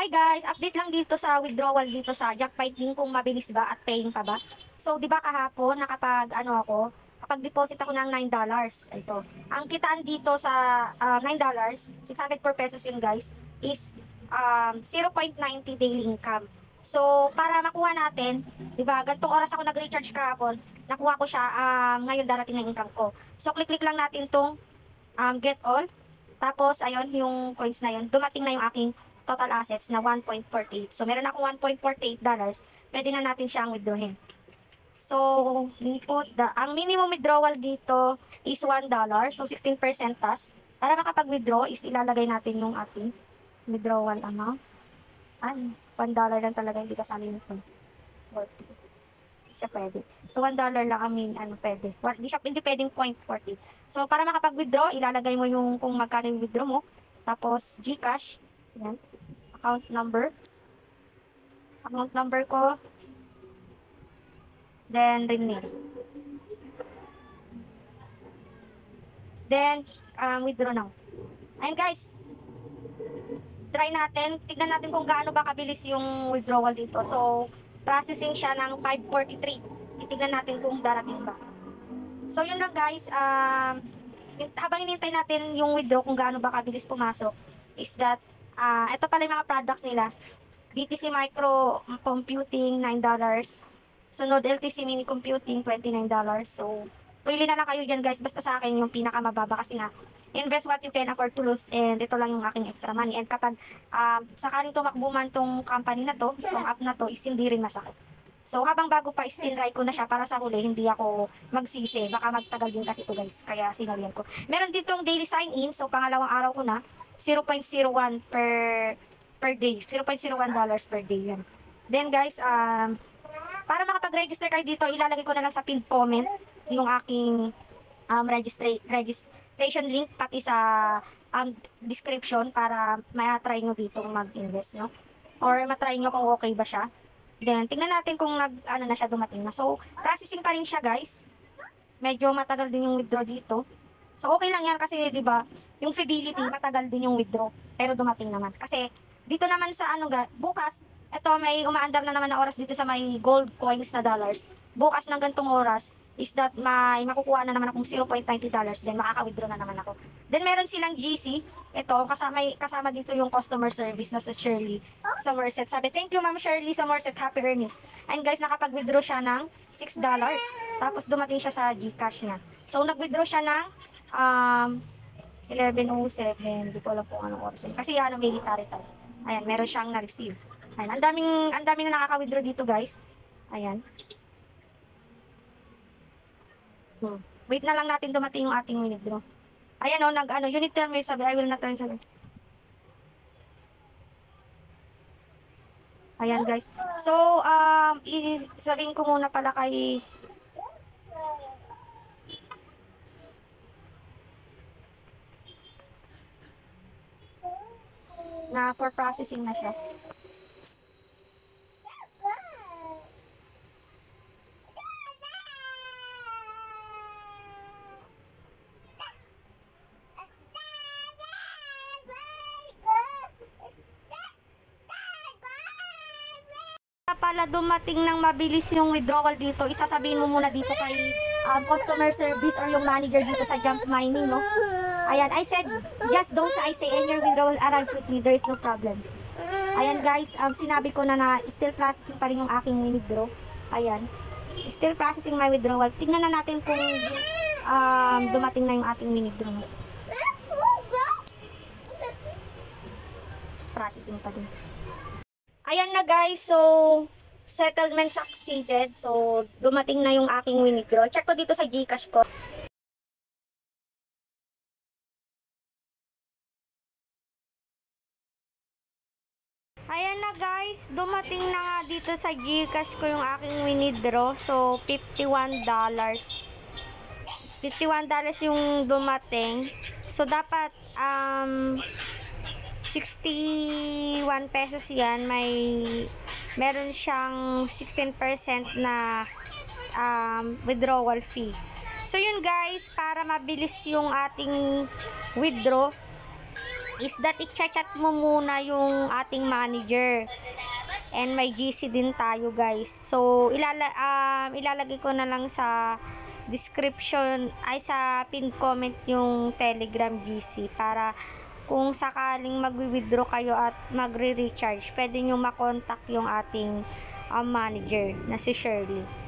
Hi guys, update lang dito sa withdrawal dito sa Jackpite kung mabilis ba at paying pa ba. So, di ba kahapon nakapag-deposit ako ng $9. Ito. Ang kitaan dito sa $9, 604 pesos yun guys, is 0.90 daily income. So, para makuha natin, di ba, gantong oras ako nag-recharge kahapon, nakuha ko siya, ngayon darating na income ko. So, click-click lang natin tong get all. Tapos, ayun, yung coins na yun, dumating na yung aking total assets na 1.48. So, meron akong $1.48. Pwede na natin siyang withdrawin. So, ang minimum withdrawal dito is $1. So, 16% task. Para makapag-withdraw is ilalagay natin yung ating withdrawal amount. $1 lang talaga, hindi kasama yung 40. Hindi siya pwede. So, $1 lang pwede. Hindi pwedeng 0.40. So, para makapag-withdraw, ilalagay mo yung kung magkano yung withdraw mo. Tapos, GCash. Yan. Account number. Account number ko. Then, rename. Then, withdraw now. Ayun guys. Try natin. Tignan natin kung gaano ba kabilis yung withdrawal dito. So, processing siya ng 5:43. Titignan natin kung darating ba. So, yun lang guys. Habang hinintay natin yung withdraw kung gaano ba kabilis pumasok, is that, ito pala yung mga products nila. BTC Micro Computing, $9. Sunod, LTC Mini Computing, $29. So, pili na lang kayo dyan guys. Basta sa akin yung pinakamababa kasi nga, invest what you can afford to lose, and ito lang yung aking extra money. And kapag sakaling tumakbo man tong company na to, tong app na to, is hindi rin masakit. So, habang bago pa, still try ko na siya para sa huli, hindi ako magsisi. Baka magtagal din kasi ito guys, kaya sinalihan ko. Meron ditong daily sign-in, so pangalawang araw ko na, 0.01 per day. $0.01 per day yan. Then guys, para makapag-register kayo dito, ilalagay ko na lang sa pinned comment yung aking registration link, pati sa description para ma-try nyo dito mag-invest, no? Or ma-try nyo kung okay ba siya. Then, tingnan natin kung na siya, dumating na. So, processing pa rin siya, guys. Medyo matagal din yung withdraw dito. So, okay lang yan kasi, di ba, yung Fidelity, matagal din yung withdraw. Pero dumating naman. Kasi, dito naman sa, bukas, ito, may umaandar na naman na oras dito sa may gold coins na dollars. Bukas ng gantong oras, is that may makukuha na naman akong $0.90, then makaka-withdraw na naman ako. Then meron silang GC, ito, kasama dito yung customer service na sa Shirley Somerset. Sabi, thank you Ma'am Shirley Somerset, happy earnings. And guys, nakapag-withdraw siya ng $6. Tapos dumating siya sa GCash niya. So, nag-withdraw siya ng 11:07, hindi ko alam kung anong oras yun. Kasi military tayo. Ayan, meron siyang na-receive. Ayan, ang daming na nakaka-withdraw dito guys. Ayan. Wait na lang natin dumating yung ating withdraw. Ayan o, unit term sabi, I will not turn sabi. Ayan guys. So, sabihin ko muna pala kay na for processing na siya. Pala dumating ng mabilis yung withdrawal dito, isasabihin mo muna dito kay customer service or yung manager dito sa Jump Mining, no? Ayan, I said, just don't say and your withdrawal arrived quickly, there is no problem. Ayan guys, sinabi ko na still processing pa rin yung aking withdraw. Ayan, still processing my withdrawal. Tingnan na natin kung dumating na yung ating withdraw. Processing pa din. Ayan na guys, so settlement succeeded. So dumating na yung aking withdraw. Check ko dito sa GCash ko. Ayan na guys, dumating na nga dito sa GCash ko yung aking withdraw. So $51. $51 yung dumating. So dapat 61 pesos yan, meron siyang 16% na withdrawal fee. So yun guys, para mabilis yung ating withdraw, is that i-chat mo muna yung ating manager. And may GC din tayo, guys. So, ilalagay ko na lang sa description, ay sa pin comment yung Telegram GC para kung sakaling mag-withdraw kayo at magre-recharge, pwede nyo makontak yung ating manager na si Shirley.